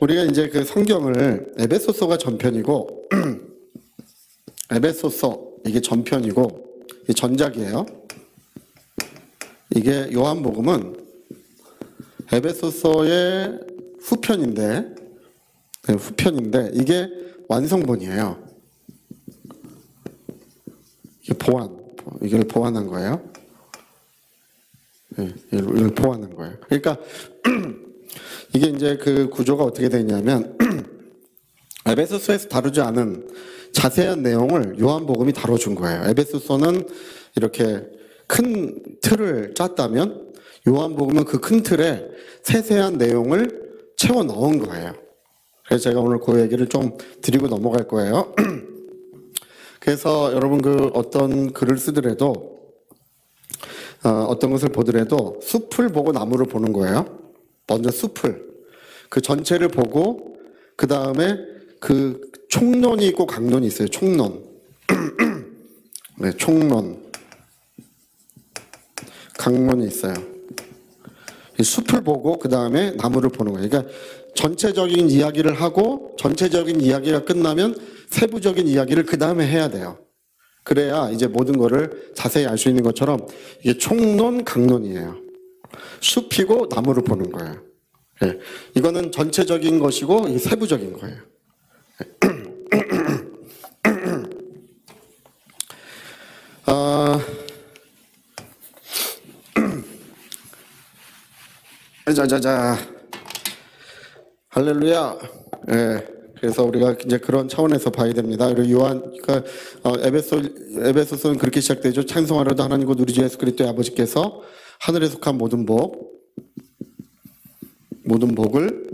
우리가 이제 그 성경을 에베소서가 전편이고 에베소서 이게 전편이고 이게 전작이에요. 이게 요한복음은 에베소서의 후편인데 이게 완성본이에요. 이게 이걸 보완한 거예요. 네, 이걸 보완한 거예요. 그러니까 이게 이제 그 구조가 어떻게 되냐면 에베소서에서 다루지 않은 자세한 내용을 요한복음이 다뤄준 거예요. 에베소서는 이렇게 큰 틀을 짰다면 요한복음은 그 큰 틀에 세세한 내용을 채워 넣은 거예요. 그래서 제가 오늘 그 얘기를 좀 드리고 넘어갈 거예요. 그래서 여러분 그 어떤 글을 쓰더라도 어떤 것을 보더라도 숲을 보고 나무를 보는 거예요. 먼저 숲을 그 전체를 보고 그 다음에 그 총론이 있고 강론이 있어요. 총론 네, 총론 강론이 있어요. 이 숲을 보고 그 다음에 나무를 보는 거예요. 그러니까 전체적인 이야기를 하고 전체적인 이야기가 끝나면 세부적인 이야기를 그 다음에 해야 돼요. 그래야 이제 모든 거를 자세히 알 수 있는 것처럼 이게 총론 강론이에요. 숲이고 나무를 보는 거예요. 네. 이거는 전체적인 것이고 이게 세부적인 거예요. 자자자 할렐루야. 예. 그래서 우리가 이제 그런 차원에서 봐야 됩니다. 그리고 그러니까 에베소서는 그렇게 시작되죠. 찬송하려도 하나님 곧 우리 주 예수 그리스도의 아버지께서 하늘에 속한 모든 복을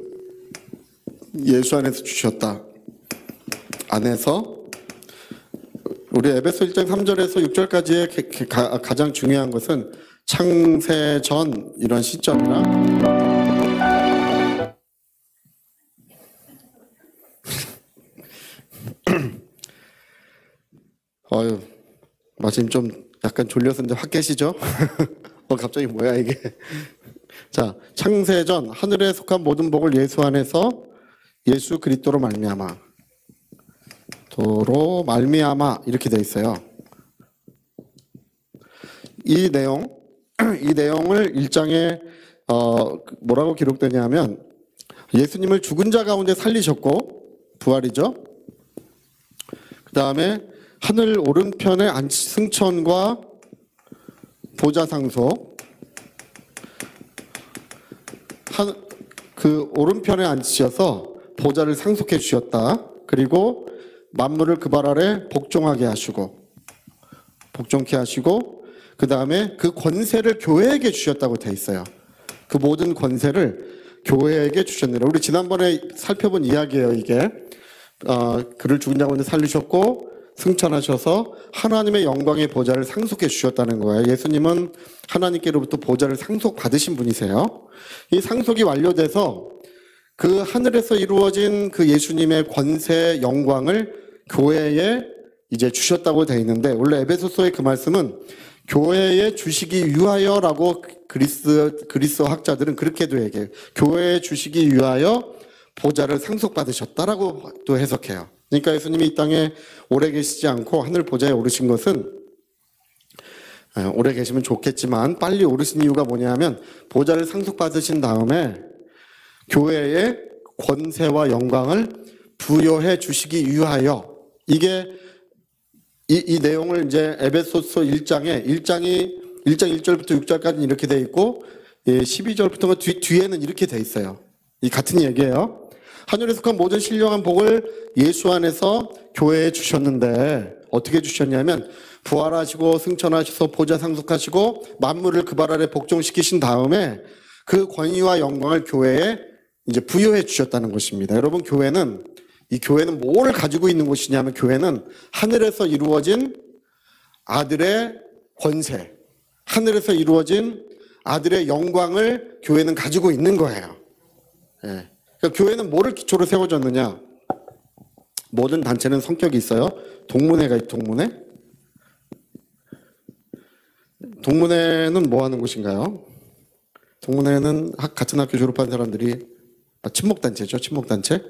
예수 안에서 주셨다. 안에서 우리 에베소 1장 3절에서 6절까지의 가장 중요한 것은 창세 전 이런 시점이라 마침 좀 약간 졸려서 이제 확 깨시죠? 갑자기 뭐야 이게? 자, 창세 전 하늘에 속한 모든 복을 예수 안에서 예수 그리스도로 말미암아 이렇게 돼 있어요. 이 내용을 1장에 뭐라고 기록되냐면 예수님을 죽은 자 가운데 살리셨고 부활이죠. 그 다음에 하늘 오른편에 승천과 보좌 상속, 그 오른편에 앉으셔서 보좌를 상속해 주셨다. 그리고 만물을 그 발 아래 복종케 하시고 그 다음에 그 권세를 교회에게 주셨다고 돼 있어요. 그 모든 권세를 교회에게 주셨느라. 우리 지난번에 살펴본 이야기예요. 이게 그를 죽은 자 가운데 살리셨고 승천하셔서 하나님의 영광의 보좌를 상속해 주셨다는 거예요. 예수님은 하나님께로부터 보좌를 상속받으신 분이세요. 이 상속이 완료돼서 그 하늘에서 이루어진 그 예수님의 권세 영광을 교회에 이제 주셨다고 돼 있는데, 원래 에베소서의 그 말씀은 교회에 주시기 위하여라고 그리스 학자들은 그렇게도 얘기해요. 교회에 주시기 위하여 보좌를 상속받으셨다라고 또 해석해요. 그러니까 예수님이 이 땅에 오래 계시지 않고 하늘 보좌에 오르신 것은, 오래 계시면 좋겠지만 빨리 오르신 이유가 뭐냐면 보좌를 상속받으신 다음에 교회에 권세와 영광을 부여해 주시기 위하여, 이게 이 내용을 이제 에베소서 1장 1절부터 6절까지는 이렇게 돼 있고 12절부터가 뒤에는 이렇게 돼 있어요. 이 같은 얘기예요. 하늘에 속한 모든 신령한 복을 예수 안에서 교회에 주셨는데 어떻게 주셨냐면 부활하시고 승천하셔서 보좌 상속하시고 만물을 그 발 아래 복종시키신 다음에 그 권위와 영광을 교회에 이제 부여해 주셨다는 것입니다. 여러분, 이 교회는 뭘 가지고 있는 곳이냐면, 교회는 하늘에서 이루어진 아들의 권세, 하늘에서 이루어진 아들의 영광을 교회는 가지고 있는 거예요. 예. 그러니까 교회는 뭐를 기초로 세워졌느냐? 모든 단체는 성격이 있어요. 동문회가 있죠. 동문회는 뭐 하는 곳인가요? 동문회는 같은 학교 졸업한 사람들이 친목단체죠. 친목단체.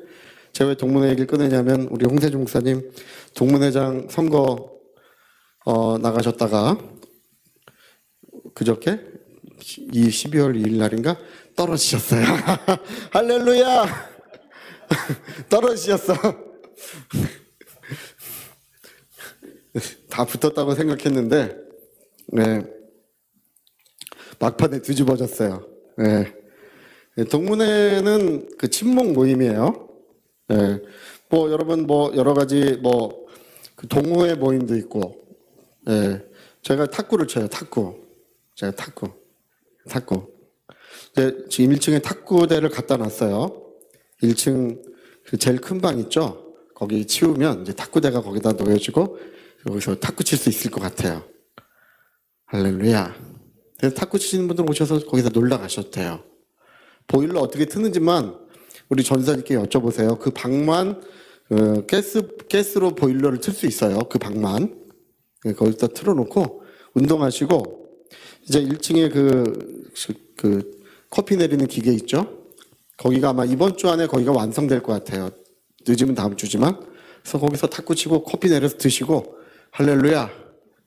제가 왜 동문회 얘기를 꺼내냐면 우리 홍세중 목사님 동문회장 선거 나가셨다가 그저께 이 12월 2일 날인가 떨어지셨어요. 할렐루야. 떨어지셨어. 다 붙었다고 생각했는데 네. 막판에 뒤집어졌어요. 네. 동문회는 그 친목 모임이에요. 네. 뭐 여러분 뭐 여러 가지 그 동호회 모임도 있고, 네. 제가 탁구를 쳐요. 제가 탁구. 지금 1층에 탁구대를 갖다 놨어요. 1층 그 제일 큰 방 있죠? 거기 치우면 이제 탁구대가 거기다 놓여지고 여기서 탁구 칠 수 있을 것 같아요. 할렐루야. 그래서 탁구 치시는 분들 오셔서 거기서 놀러 가셔도 돼요. 보일러 어떻게 트는지만 우리 전사님께 여쭤보세요. 그 방만 가스로 보일러를 틀 수 있어요. 그 방만. 거기다 틀어놓고 운동하시고 이제 1층에 그 커피 내리는 기계 있죠? 거기가 아마 이번 주 안에 거기가 완성될 것 같아요. 늦으면 다음 주지만. 그래서 거기서 탁구 치고 커피 내려서 드시고 할렐루야.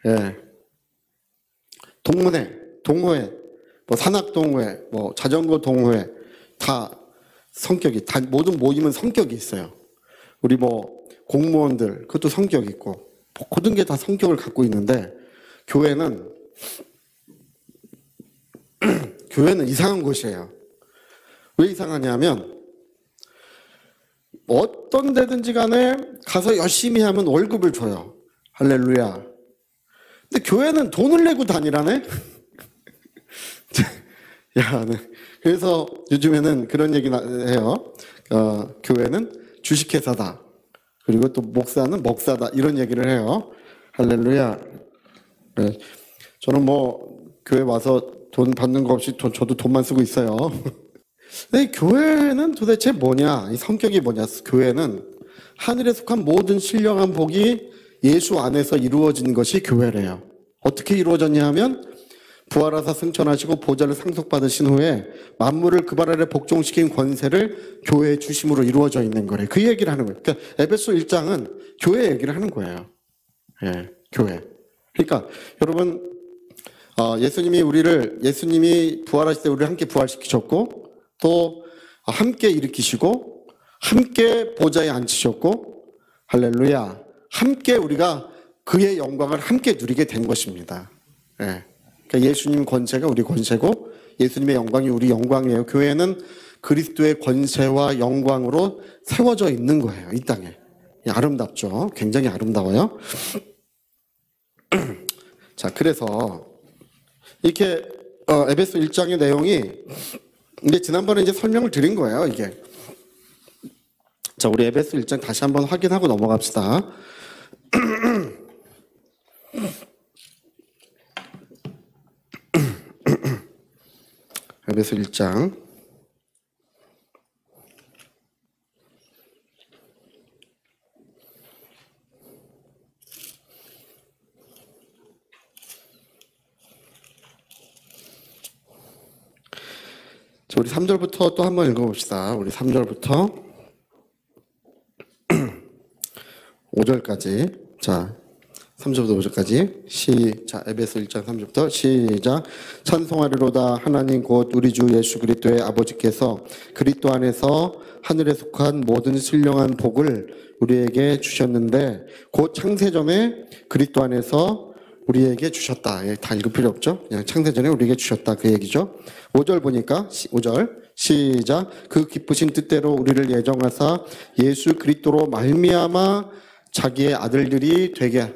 예. 동호회, 뭐 산악 동호회, 뭐 자전거 동호회 다 모든 모임은 성격이 있어요. 우리 뭐 공무원들 그것도 성격 있고 모든 게 다 성격을 갖고 있는데 교회는 이상한 곳이에요. 왜 이상하냐면 어떤 데든지 간에 가서 열심히 하면 월급을 줘요. 할렐루야. 근데 교회는 돈을 내고 다니라네? 야, 네. 그래서 요즘에는 그런 얘기 해요. 교회는 주식회사다. 그리고 또 목사는 먹사다. 이런 얘기를 해요. 할렐루야. 네. 저는 뭐 교회 와서 돈 받는 거 없이 저도 돈만 쓰고 있어요. 근데 교회는 도대체 뭐냐? 이 성격이 뭐냐? 교회는 하늘에 속한 모든 신령한 복이 예수 안에서 이루어진 것이 교회래요. 어떻게 이루어졌냐 하면 부활하사 승천하시고 보좌를 상속받으신 후에 만물을 그 발 아래 복종시킨 권세를 교회의 주심으로 이루어져 있는 거래요. 그 얘기를 하는 거예요. 그러니까 에베소 1장은 교회 얘기를 하는 거예요. 예, 교회. 그러니까 여러분 예수님이 부활하실 때 우리를 함께 부활시키셨고 또 함께 일으키시고 함께 보좌에 앉히셨고 할렐루야. 함께 우리가 그의 영광을 함께 누리게 된 것입니다. 예. 그러니까 예수님 권세가 우리 권세고 예수님의 영광이 우리 영광이에요. 교회는 그리스도의 권세와 영광으로 세워져 있는 거예요. 이 땅에. 아름답죠. 굉장히 아름다워요. 자, 그래서 이렇게 에베소 1장의 내용이 이제 지난번에 이제 설명을 드린 거예요. 이게. 자, 우리 에베소 1장 다시 한번 확인하고 넘어갑시다. 에베소 1장 우리 3절부터 또 한번 읽어봅시다. 우리 3절부터 5절까지. 자, 3절부터 5절까지 시작. 에베소 1장 3절부터 시작. 찬송하리로다. 하나님 곧 우리 주 예수 그리스도의 아버지께서 그리스도 안에서 하늘에 속한 모든 신령한 복을 우리에게 주셨는데 곧 창세전에 그리스도 안에서 우리에게 주셨다. 예, 다 읽을 필요 없죠. 그냥 창세전에 우리에게 주셨다. 그 얘기죠. 5절 보니까 5절 시작. 그 기쁘신 뜻대로 우리를 예정하사 예수 그리스도로 말미암아 자기의 아들들이 되게,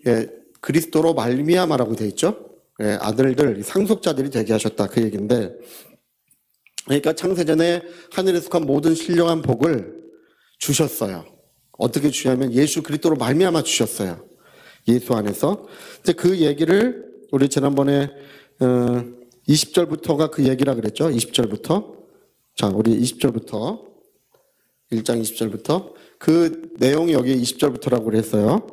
예, 그리스도로 말미암아라고 되어 있죠. 예, 아들들 상속자들이 되게 하셨다. 그 얘기인데, 그러니까 창세전에 하늘에 속한 모든 신령한 복을 주셨어요. 어떻게 주냐면 예수 그리스도로 말미암아 주셨어요. 예수 안에서. 이제 그 얘기를 우리 지난번에 20절부터가 그 얘기라 그랬죠. 20절부터. 자, 우리 20절부터 1장 20절부터 그 내용이 여기 20절부터라고 그랬어요.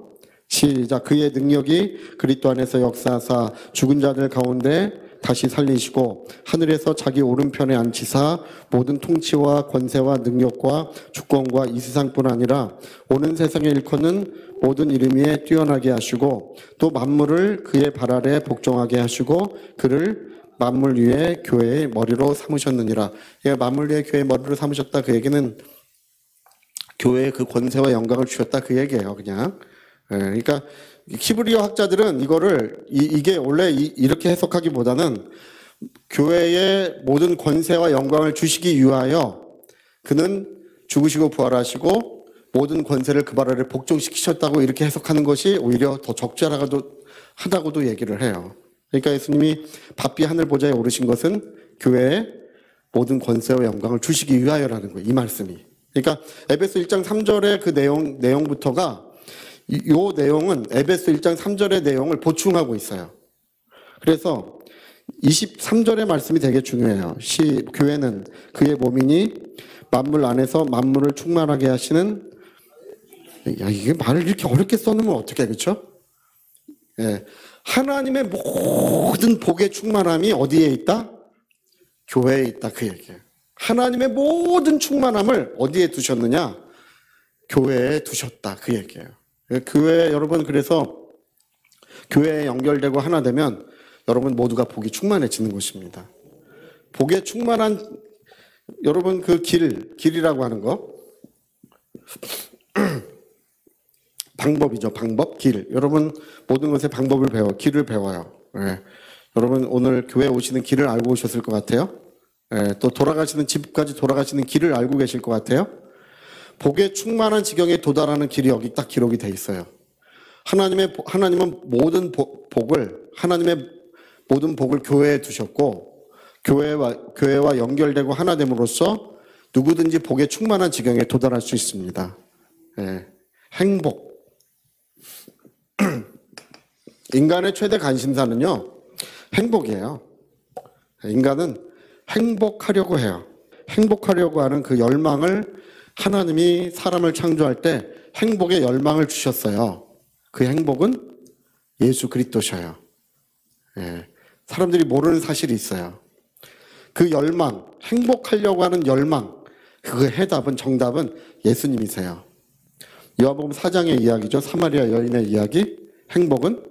시작. 그의 능력이 그리스도 안에서 역사하사 죽은 자들 가운데 다시 살리시고 하늘에서 자기 오른편에 앉히사 모든 통치와 권세와 능력과 주권과 이 세상뿐 아니라 오는 세상에 일컫는 모든 이름 위에 뛰어나게 하시고 또 만물을 그의 발 아래 복종하게 하시고 그를 만물 위에 교회의 머리로 삼으셨느니라. 예, 만물 위에 교회의 머리로 삼으셨다. 그 얘기는 교회에 그 권세와 영광을 주셨다. 그 얘기예요, 그냥. 예, 그러니까 히브리어 학자들은 이거를 이게 원래 이렇게 해석하기보다는 교회에 모든 권세와 영광을 주시기 위하여 그는 죽으시고 부활하시고 모든 권세를 그 발 아래 복종시키셨다고 이렇게 해석하는 것이 오히려 더 적절하다고도 얘기를 해요. 그러니까 예수님이 밥비 하늘 보좌에 오르신 것은 교회에 모든 권세와 영광을 주시기 위하여라는 거예요. 이 말씀이. 그러니까 에베소 1장 3절의 그 내용부터가 이 내용은 에베소 1장 3절의 내용을 보충하고 있어요. 그래서 23절의 말씀이 되게 중요해요. 교회는 그의 몸이니 만물 안에서 만물을 충만하게 하시는, 야, 이게 말을 이렇게 어렵게 써놓으면 어떡해, 그렇죠? 예. 하나님의 모든 복의 충만함이 어디에 있다? 교회에 있다, 그 얘기예요. 하나님의 모든 충만함을 어디에 두셨느냐? 교회에 두셨다, 그 얘기예요. 교회 여러분, 그래서 교회에 연결되고 하나 되면 여러분 모두가 복이 충만해지는 것입니다. 복에 충만한 여러분 그 길이라고 하는 거 방법이죠. 방법, 길. 여러분 모든 것의 방법을 길을 배워요. 예. 여러분 오늘 교회 오시는 길을 알고 오셨을 것 같아요. 예. 또 돌아가시는 집까지 돌아가시는 길을 알고 계실 것 같아요. 복에 충만한 지경에 도달하는 길이 여기 딱 기록이 돼 있어요. 하나님은 모든 하나님의 모든 복을 교회에 두셨고 교회와 연결되고 하나 됨으로써 누구든지 복에 충만한 지경에 도달할 수 있습니다. 예. 행복. 인간의 최대 관심사는요, 행복이에요. 인간은 행복하려고 해요. 행복하려고 하는 그 열망을 하나님이 사람을 창조할 때 행복의 열망을 주셨어요. 그 행복은 예수 그리스도셔요. 예. 사람들이 모르는 사실이 있어요. 그 열망, 행복하려고 하는 열망, 그 정답은 예수님이세요. 요한복음 4장의 이야기죠. 사마리아 여인의 이야기. 행복은,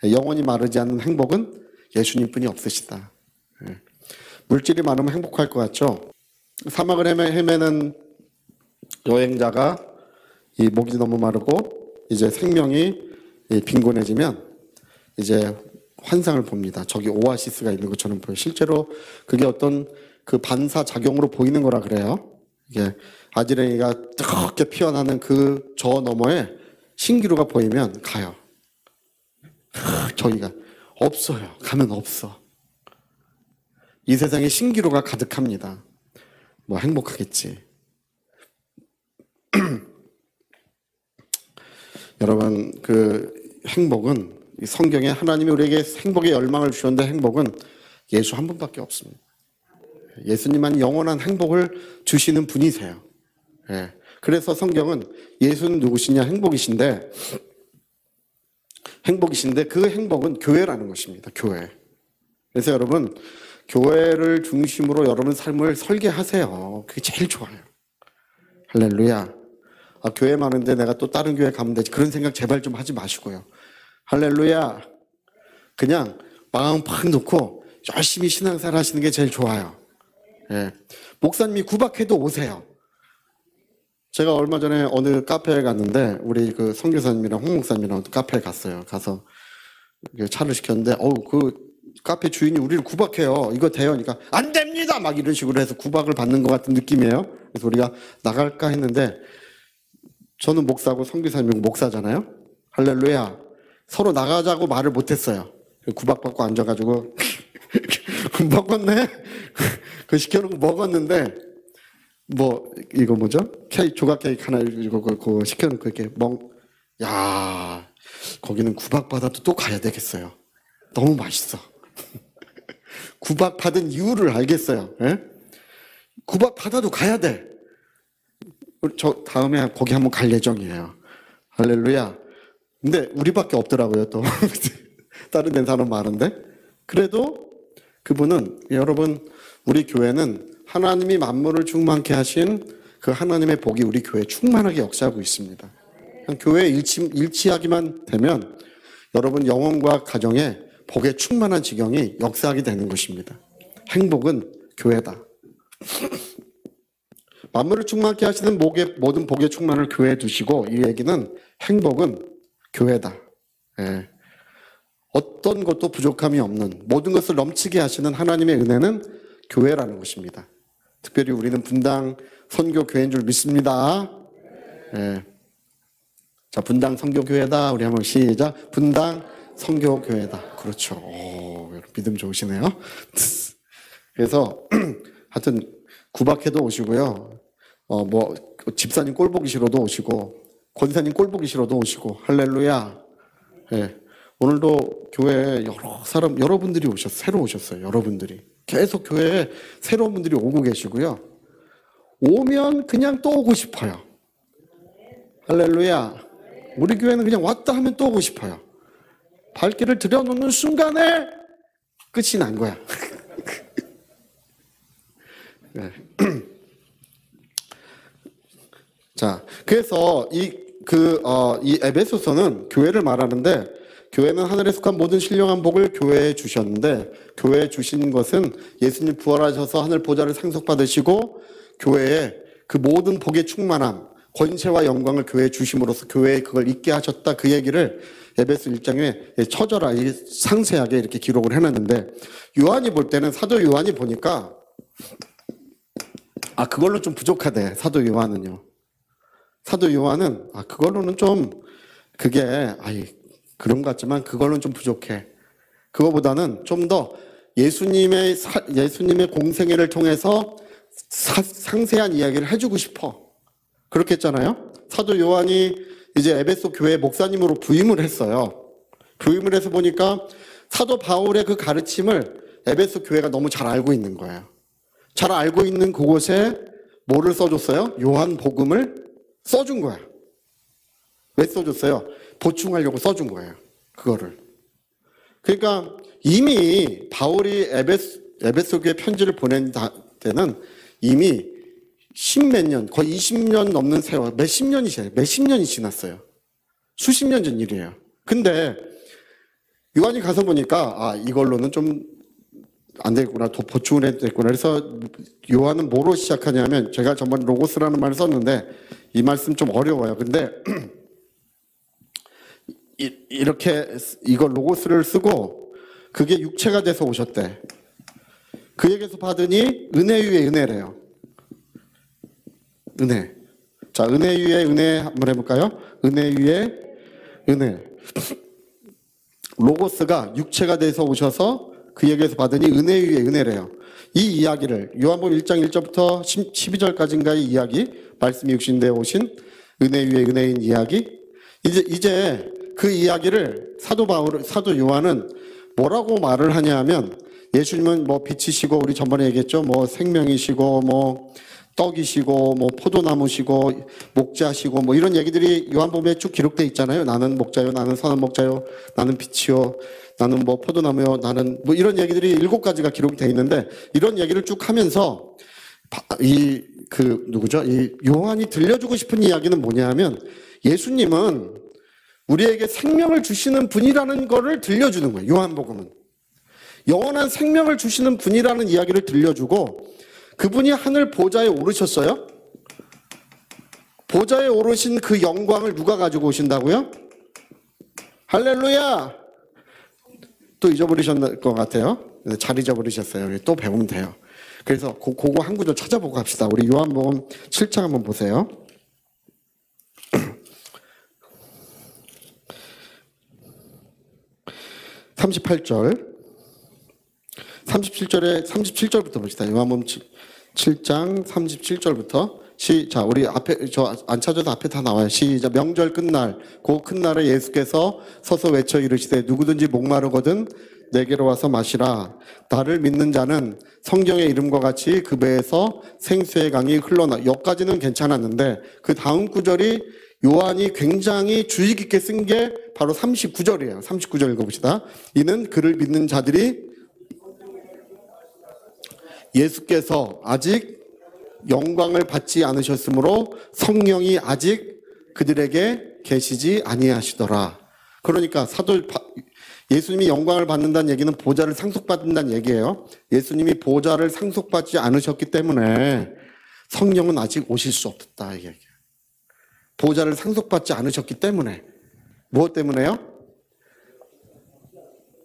영원히 마르지 않는 행복은 예수님뿐이 없으시다. 예. 물질이 많으면 행복할 것 같죠? 사막을 헤매는 여행자가 이 목이 너무 마르고 이제 생명이 빈곤해지면 이제 환상을 봅니다. 저기 오아시스가 있는 것처럼 보여요. 실제로 그게 어떤 그 반사작용으로 보이는 거라 그래요. 이게 아지랭이가 뜨겁게 피어나는 그 저 너머에 신기루가 보이면 가요. 저기가 없어요. 가면 없어. 이 세상에 신기루가 가득합니다. 뭐 행복하겠지. 여러분 그 행복은 성경에 하나님이 우리에게 행복의 열망을 주셨는데 행복은 예수 한 분밖에 없습니다. 예수님만 영원한 행복을 주시는 분이세요. 예. 그래서 성경은 예수는 누구시냐? 행복이신데 그 행복은 교회라는 것입니다. 교회. 그래서 여러분 교회를 중심으로 여러분 삶을 설계하세요. 그게 제일 좋아요. 할렐루야. 교회 많은데 내가 또 다른 교회 가면 되지. 그런 생각 제발 좀 하지 마시고요. 할렐루야. 그냥 마음 팍 놓고 열심히 신앙생활 하시는 게 제일 좋아요. 예. 목사님이 구박해도 오세요. 제가 얼마 전에 어느 카페에 갔는데 우리 그 선교사님이랑 홍 목사님이랑 카페에 갔어요. 가서 차를 시켰는데 그 카페 주인이 우리를 구박해요. 이거 돼요? 그러니까 안 됩니다! 막 이런 식으로 해서 구박을 받는 것 같은 느낌이에요. 그래서 우리가 나갈까 했는데 저는 목사고 선교사님은 목사잖아요. 할렐루야. 서로 나가자고 말을 못했어요. 구박받고 앉아가지고 먹었네? 그 시켜놓고 먹었는데 이거 뭐죠? 조각 케이크 하나 이거 시켜놓고 이렇게 야, 거기는 구박받아도 또 가야 되겠어요. 너무 맛있어. 구박받은 이유를 알겠어요. 예? 구박받아도 가야 돼. 저 다음에 거기 한번 갈 예정이에요. 할렐루야. 근데 우리밖에 없더라고요, 또. 다른 데는 사람 많은데. 그래도 그분은 여러분 우리 교회는 하나님이 만물을 충만케 하신 그 하나님의 복이 우리 교회에 충만하게 역사하고 있습니다. 교회에 일치하기만 되면 여러분 영혼과 가정에 복의 충만한 지경이 역사하게 되는 것입니다. 행복은 교회다. 만물을 충만케 하시는 모든 복의 충만을 교회에 두시고 이 얘기는 행복은 교회다. 예. 어떤 것도 부족함이 없는 모든 것을 넘치게 하시는 하나님의 은혜는 교회라는 것입니다. 특별히 우리는 분당 선교교회인 줄 믿습니다. 예. 자, 분당 선교교회다. 우리 한번 시작. 분당 선교교회다. 그렇죠. 오, 믿음 좋으시네요. 그래서 하여튼 구박해도 오시고요. 집사님 꼴 보기 싫어도 오시고 권사님 꼴 보기 싫어도 오시고 할렐루야. 예. 오늘도 교회에 여러분들이 새로 오셨어요. 여러분들이 계속 교회에 새로운 분들이 오고 계시고요. 오면 그냥 또 오고 싶어요. 할렐루야. 우리 교회는 그냥 왔다 하면 또 오고 싶어요. 발길을 들여놓는 순간에 끝이 난 거야. 네. 자, 그래서 이 에베소서는 교회를 말하는데, 교회는 하늘에 속한 모든 신령한 복을 교회에 주셨는데, 교회에 주신 것은 예수님 부활하셔서 하늘 보좌를 상속받으시고 교회에 그 모든 복의 충만함, 권세와 영광을 교회에 주심으로써 교회에 그걸 있게 하셨다. 그 얘기를 에베소 1장에 처절하게 상세하게 이렇게 기록을 해놨는데, 요한이 볼 때는, 사도 요한이 보니까 그걸로 좀 부족하대. 사도 요한은요. 사도 요한은 그걸로는 좀 그런 것 같지만 그걸로는 좀 부족해. 그거보다는 좀 더 예수님의 공생애를 통해서 상세한 이야기를 해주고 싶어. 그렇게 했잖아요. 사도 요한이 이제 에베소 교회 목사님으로 부임을 했어요. 부임을 해서 보니까 사도 바울의 그 가르침을 에베소 교회가 너무 잘 알고 있는 거예요. 잘 알고 있는 그곳에 뭐를 써줬어요? 요한 복음을 써준 거야. 왜 써줬어요? 보충하려고 써준 거예요. 그거를. 그러니까 이미 바울이 에베소 교회 편지를 보낸 때는 이미 십몇 년, 거의 20년 넘는 세월, 몇십 년이 지났어요. 수십 년 전 일이에요. 근데 요한이 가서 보니까 이걸로는 좀 안 되겠구나, 더 보충을 해야 되겠구나. 그래서 요한은 뭐로 시작하냐면, 제가 전번 로고스라는 말을 썼는데 이 말씀 좀 어려워요. 근데 이거 로고스를 쓰고 그게 육체가 돼서 오셨대. 그에게서 받으니 은혜 위에 은혜래요. 은혜. 자, 은혜 위에 은혜 한번 해볼까요? 은혜 위에 은혜. 로고스가 육체가 돼서 오셔서 그에게서 받으니 은혜 위에 은혜래요. 이 이야기를 요한복음 1장 1절부터 12절까지인가의 이야기, 말씀이 육신되어 오신 은혜 위에 은혜인 이야기. 이제 그 이야기를 사도 요한은 뭐라고 말을 하냐면, 예수님은 뭐 빛이시고, 우리 전번에 얘기했죠. 뭐 생명이시고, 뭐 떡이시고, 뭐 포도나무시고, 목자시고, 뭐 이런 얘기들이 요한복음에 쭉 기록되어 있잖아요. 나는 목자요, 나는 선한 목자요, 나는 빛이요, 나는 뭐 포도나무요, 나는 뭐 이런 얘기들이 7가지가 기록이 되어 있는데, 이런 얘기를 쭉 하면서 이 요한이 들려주고 싶은 이야기는 뭐냐 하면, 예수님은 우리에게 생명을 주시는 분이라는 거를 들려주는 거예요. 요한복음은 영원한 생명을 주시는 분이라는 이야기를 들려주고, 그분이 하늘 보좌에 오르셨어요. 보좌에 오르신 그 영광을 누가 가지고 오신다고요? 할렐루야. 또 잊어버리셨을 것 같아요. 잘 잊어버리셨어요. 또 배우면 돼요. 그래서 그거 한 구절 찾아보고 합시다. 우리 요한복음 7장 한번 보세요. 38절. 37절부터 봅시다. 요한복음 7장 37절부터 자, 우리 앞에 안 찾아도 앞에 다 나와요. 시작. 명절 끝날 그 큰 날에 예수께서 서서 외쳐 이르시되 누구든지 목마르거든 내게로 와서 마시라. 나를 믿는 자는 성경의 이름과 같이 그 배에서 생수의 강이 흘러나. 여기까지는 괜찮았는데 그 다음 구절이 요한이 굉장히 주의 깊게 쓴 게 바로 39절이에요. 39절 읽어봅시다. 이는 그를 믿는 자들이 예수께서 아직 영광을 받지 않으셨으므로 성령이 아직 그들에게 계시지 아니하시더라. 그러니까 예수님이 영광을 받는다는 얘기는 보좌를 상속받는다는 얘기예요. 예수님이 보좌를 상속받지 않으셨기 때문에 성령은 아직 오실 수 없다, 이 얘기예요. 보좌를 상속받지 않으셨기 때문에. 무엇 때문에요?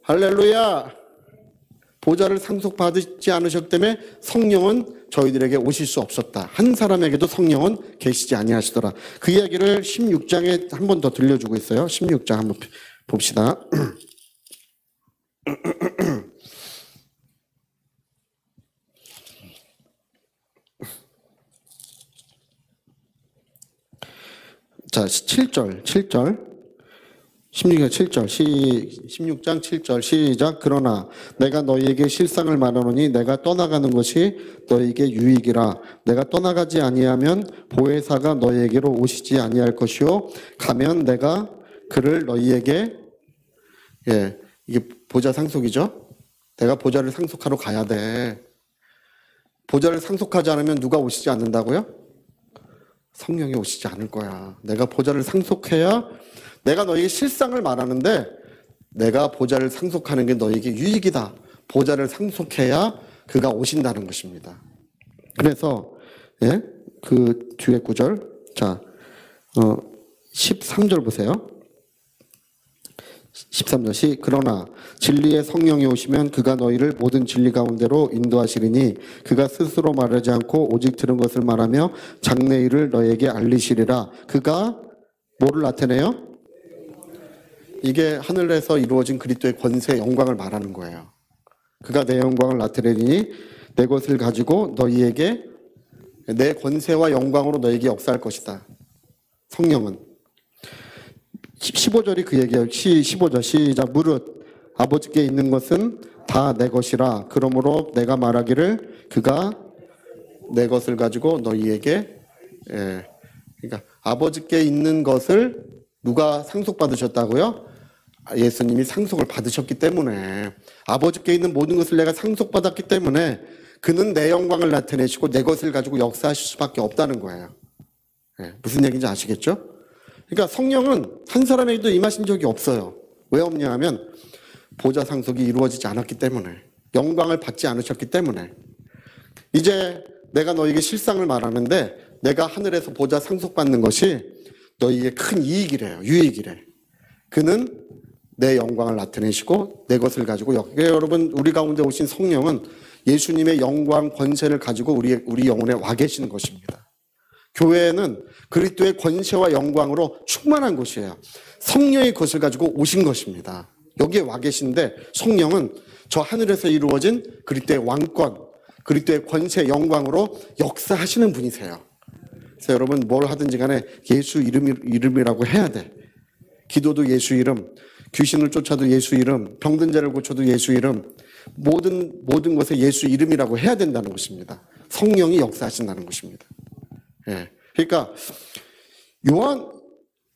할렐루야! 보좌를 상속받지 않으셨기 때문에 성령은 저희들에게 오실 수 없었다. 한 사람에게도 성령은 계시지 아니하시더라. 그 이야기를 16장에 한 번 더 들려주고 있어요. 16장 한번 봅시다. 자, 7절. 16장 7절 시작. 그러나 내가 너희에게 실상을 말하노니 내가 떠나가는 것이 너희에게 유익이라. 내가 떠나가지 아니하면 보혜사가 너희에게로 오시지 아니할 것이요 가면 내가 그를 너희에게 이게 보좌 상속이죠. 내가 보좌를 상속하러 가야 돼. 보좌를 상속하지 않으면 누가 오시지 않는다고요? 성령이 오시지 않을 거야. 내가 보좌를 상속해야 내가 너에게 실상을 말하는데 내가 보좌를 상속하는 게 너에게 유익이다. 보좌를 상속해야 그가 오신다는 것입니다. 그래서 그 뒤에 구절, 자 13절 보세요. 13절 그러나 진리의 성령이 오시면 그가 너희를 모든 진리 가운데로 인도하시리니 그가 스스로 말하지 않고 오직 들은 것을 말하며 장래일을 너희에게 알리시리라. 그가 뭐를 나타내요? 이게 하늘에서 이루어진 그리스도의 권세 영광을 말하는 거예요. 그가 내 영광을 나타내리니 내 것을 가지고 너희에게 내 권세와 영광으로 너희에게 역사할 것이다. 성령은 15절이 그 얘기예요. 15절 시작. 무릇 아버지께 있는 것은 다 내 것이라. 그러므로 내가 말하기를 그가 내 것을 가지고 너희에게 그러니까 아버지께 있는 것을 누가 상속받으셨다고요? 예수님이 상속을 받으셨기 때문에 아버지께 있는 모든 것을 내가 상속받았기 때문에 그는 내 영광을 나타내시고 내 것을 가지고 역사하실 수밖에 없다는 거예요. 무슨 얘기인지 아시겠죠? 그러니까 성령은 한 사람에게도 임하신 적이 없어요. 왜 없냐 하면 보좌 상속이 이루어지지 않았기 때문에 영광을 받지 않으셨기 때문에 이제 내가 너에게 실상을 말하는데 내가 하늘에서 보좌 상속받는 것이 너희에게 큰 이익이래요. 유익이래. 그는 내 영광을 나타내시고 내 것을 가지고 여러분 우리 가운데 오신 성령은 예수님의 영광 권세를 가지고 우리 영혼에 와 계시는 것입니다. 교회는 그리스도의 권세와 영광으로 충만한 곳이에요. 성령의 것을 가지고 오신 것입니다. 여기에 와 계신데 성령은 저 하늘에서 이루어진 그리스도의 왕권, 그리스도의 권세, 영광으로 역사하시는 분이세요. 그래서 여러분 뭘 하든지 간에 예수 이름이라고 해야 돼. 기도도 예수 이름, 귀신을 쫓아도 예수 이름, 병든 자를 고쳐도 예수 이름, 모든 것에 예수 이름이라고 해야 된다는 것입니다. 성령이 역사하신다는 것입니다. 그러니까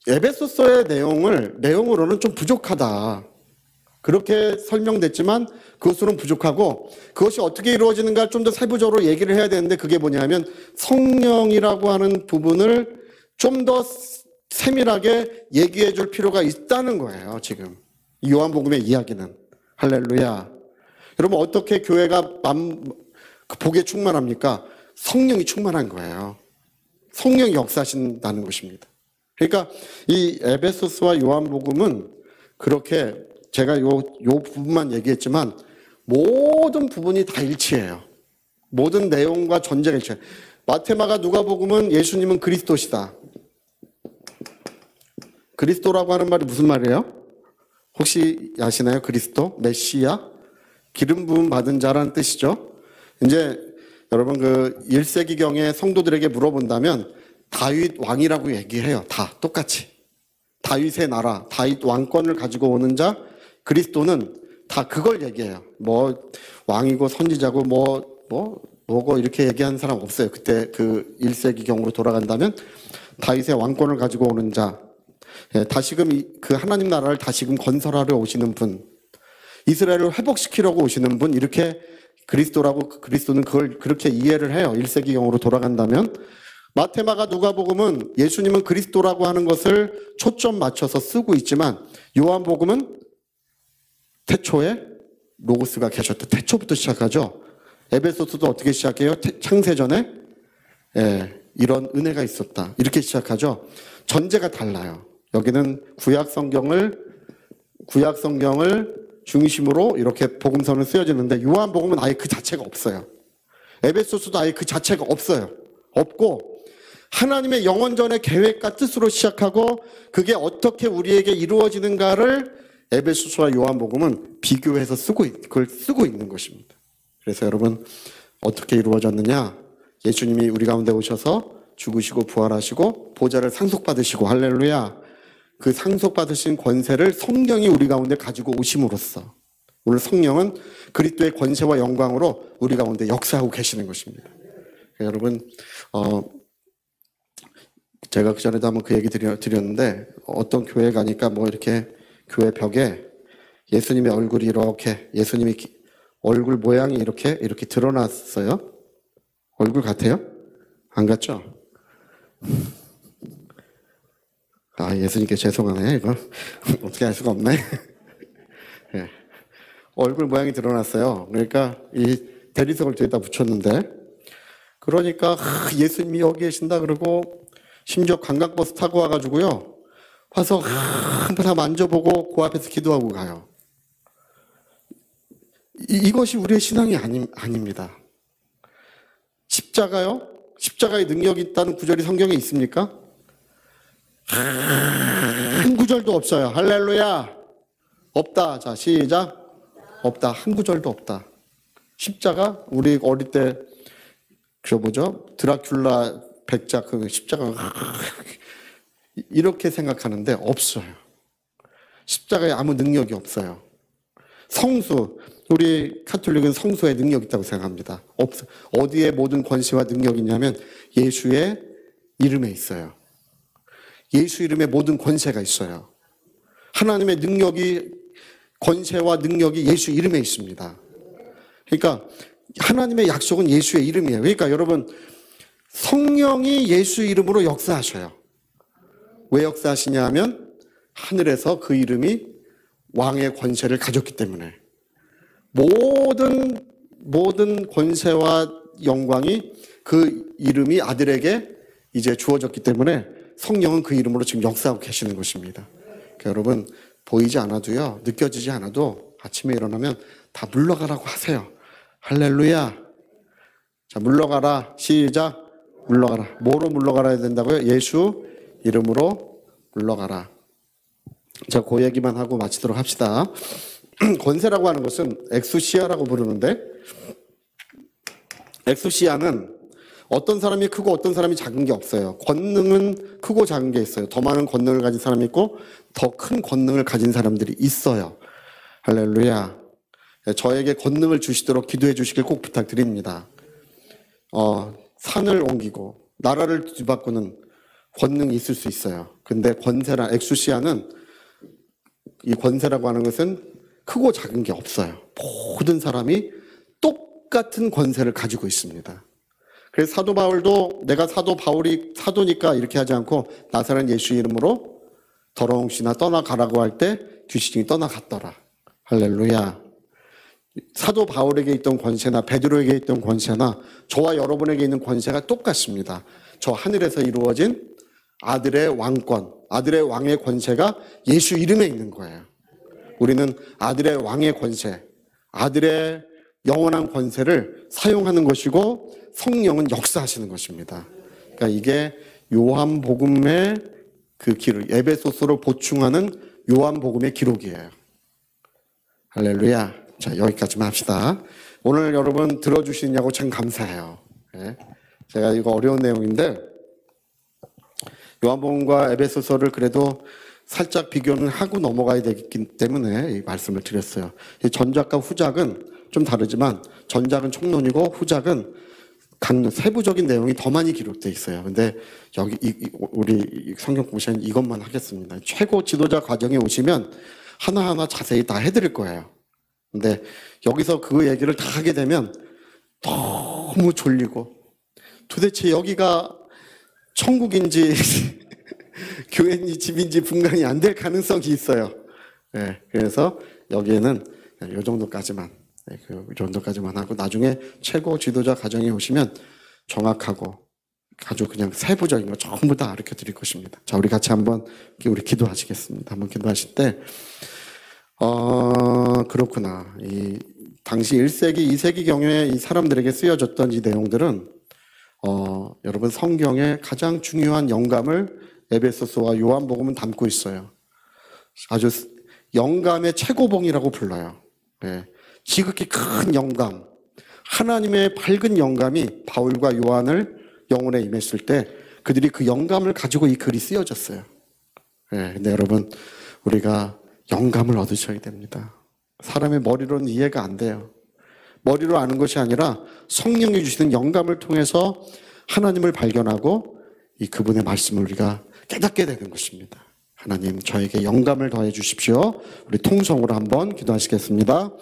에베소서의 내용으로는 좀 부족하다. 그렇게 설명됐지만 그것으로는 부족하고 그것이 어떻게 이루어지는가 좀 더 세부적으로 얘기를 해야 되는데 그게 뭐냐면 성령이라고 하는 부분을 좀 더 세밀하게 얘기해 줄 필요가 있다는 거예요. 지금 요한복음의 이야기는. 할렐루야. 여러분 어떻게 교회가 복에 충만합니까? 성령이 충만한 거예요. 성령이 역사하신다는 것입니다. 그러니까 이 에베소스와 요한복음은 그렇게 제가 요 부분만 얘기했지만 모든 부분이 다 일치해요. 모든 내용과 전제가 일치해요. 마태마가 누가복음은 예수님은 그리스도시다. 그리스도라고 하는 말이 무슨 말이에요? 혹시 아시나요? 그리스도? 메시아? 기름 부음 받은 자라는 뜻이죠. 이제 여러분 그 1세기경의 성도들에게 물어본다면 다윗 왕이라고 얘기해요. 다 똑같이. 다윗의 나라, 다윗 왕권을 가지고 오는 자, 그리스도는 다 그걸 얘기해요. 뭐 왕이고 선지자고 뭐고 이렇게 얘기하는 사람 없어요. 그때 그 1세기경으로 돌아간다면 다윗의 왕권을 가지고 오는 자, 다시금 그 하나님 나라를 다시금 건설하려 오시는 분, 이스라엘을 회복시키려고 오시는 분, 이렇게 그리스도는 그걸 그렇게 이해를 해요. 1세기경으로 돌아간다면. 마태마가 누가복음은 예수님은 그리스도라고 하는 것을 초점 맞춰서 쓰고 있지만 요한복음은 태초에 로고스가 계셨다. 태초부터 시작하죠. 에베소서도 어떻게 시작해요? 창세전에 이런 은혜가 있었다. 이렇게 시작하죠. 전제가 달라요. 여기는 구약 성경을 중심으로 이렇게 복음서는 쓰여지는데 요한복음은 아예 그 자체가 없어요. 에베소서도 아예 그 자체가 없어요. 없고 하나님의 영원전의 계획과 뜻으로 시작하고 그게 어떻게 우리에게 이루어지는가를 에베소서와 요한복음은 비교해서 그걸 쓰고 있는 것입니다. 그래서 여러분 어떻게 이루어졌느냐? 예수님이 우리 가운데 오셔서 죽으시고 부활하시고 보좌를 상속받으시고 할렐루야. 그 상속받으신 권세를 성령이 우리 가운데 가지고 오심으로써 오늘 성령은 그리스도의 권세와 영광으로 우리 가운데 역사하고 계시는 것입니다. 여러분 제가 그전에도 한번 그 얘기 드렸는데 어떤 교회 가니까 뭐 이렇게 교회 벽에 예수님의 얼굴이 이렇게 예수님이 얼굴 모양이 이렇게 드러났어요. 얼굴 같아요? 안 같죠? 예수님께 죄송하네. 이거 어떻게 할 수가 없네. 네. 얼굴 모양이 드러났어요. 그러니까 이 대리석을 뒤에다 붙였는데 그러니까 예수님이 여기 계신다 그러고 심지어 관광버스 타고 와가지고요. 와서 한번 다 만져보고 그 앞에서 기도하고 가요. 이것이 우리의 신앙이 아닙니다. 십자가요? 십자가의 능력이 있다는 구절이 성경에 있습니까? 한 구절도 없어요. 할렐루야. 없다. 자, 시작. 없다. 한 구절도 없다. 십자가 우리 어릴 때 드라큘라 백작 그 십자가 이렇게 생각하는데 없어요. 십자가에 아무 능력이 없어요. 성수, 우리 카톨릭은 성수의 능력이 있다고 생각합니다. 어디에 모든 권세와 능력이 있냐면 예수의 이름에 있어요. 예수 이름에 모든 권세가 있어요. 하나님의 권세와 능력이 예수 이름에 있습니다. 그러니까 하나님의 약속은 예수의 이름이에요. 그러니까 여러분 성령이 예수 이름으로 역사하셔요. 왜 역사하시냐 하면 하늘에서 그 이름이 왕의 권세를 가졌기 때문에 모든 권세와 영광이 그 이름이 아들에게 이제 주어졌기 때문에 성령은 그 이름으로 지금 역사하고 계시는 것입니다. 그러니까 여러분 보이지 않아도요, 느껴지지 않아도 아침에 일어나면 다 물러가라고 하세요. 할렐루야. 자, 물러가라. 시작. 물러가라. 뭐로 물러가라 해야 된다고요? 예수 이름으로 물러가라. 자, 그 얘기만 하고 마치도록 합시다. 권세라고 하는 것은 엑수시아라고 부르는데 엑수시아는 어떤 사람이 크고 어떤 사람이 작은 게 없어요. 권능은 크고 작은 게 있어요. 더 많은 권능을 가진 사람이 있고 더 큰 권능을 가진 사람들이 있어요. 할렐루야. 저에게 권능을 주시도록 기도해 주시길 꼭 부탁드립니다. 산을 옮기고 나라를 뒤바꾸는 권능이 있을 수 있어요. 근데 엑수시아는 이 권세라고 하는 것은 크고 작은 게 없어요. 모든 사람이 똑같은 권세를 가지고 있습니다. 그래서 사도 바울도 내가 바울이 사도니까 이렇게 하지 않고 나사렛 예수 이름으로 더러운 씨나 떠나가라고 할 때 귀신이 떠나갔더라. 할렐루야. 사도 바울에게 있던 권세나 베드로에게 있던 권세나 저와 여러분에게 있는 권세가 똑같습니다. 저 하늘에서 이루어진 아들의 왕권, 아들의 왕의 권세가 예수 이름에 있는 거예요. 우리는 아들의 왕의 권세, 아들의 영원한 권세를 사용하는 것이고 성령은 역사하시는 것입니다. 그러니까 이게 요한복음의 그 기록, 에베소서를 보충하는 요한복음의 기록이에요. 할렐루야. 자, 여기까지만 합시다. 오늘 여러분 들어주시냐고 참 감사해요. 네. 제가 이거 어려운 내용인데 요한복음과 에베소서를 그래도 살짝 비교는 하고 넘어가야 되기 때문에 이 말씀을 드렸어요. 전작과 후작은 좀 다르지만 전작은 총론이고 후작은 세부적인 내용이 더 많이 기록되어 있어요. 근데 여기 우리 성경 공부 시간 이것만 하겠습니다. 최고 지도자 과정에 오시면 하나하나 자세히 다 해드릴 거예요. 근데 여기서 그 얘기를 다 하게 되면 너무 졸리고 도대체 여기가 천국인지 교회인지 집인지 분간이 안 될 가능성이 있어요. 네, 그래서 여기에는 이 정도까지만, 네, 이 정도까지만 하고 나중에 최고 지도자 과정에 오시면 정확하고 아주 그냥 세부적인 거 전부 다 가르쳐 드릴 것입니다. 자, 우리 같이 한번 우리 기도하시겠습니다. 한번 기도하실 때, 그렇구나. 이 당시 1세기, 2세기 경에 이 사람들에게 쓰여졌던 이 내용들은 여러분 성경의 가장 중요한 영감을 에베소서와 요한복음은 담고 있어요. 아주 영감의 최고봉이라고 불러요. 네. 지극히 큰 영감, 하나님의 밝은 영감이 바울과 요한을 영혼에 임했을 때 그들이 그 영감을 가지고 이 글이 쓰여졌어요. 네. 근데 여러분 우리가 영감을 얻으셔야 됩니다. 사람의 머리로는 이해가 안 돼요. 머리로 아는 것이 아니라 성령이 주시는 영감을 통해서 하나님을 발견하고 이 그분의 말씀을 우리가 깨닫게 되는 것입니다. 하나님 저에게 영감을 더해 주십시오. 우리 통성으로 한번 기도하시겠습니다.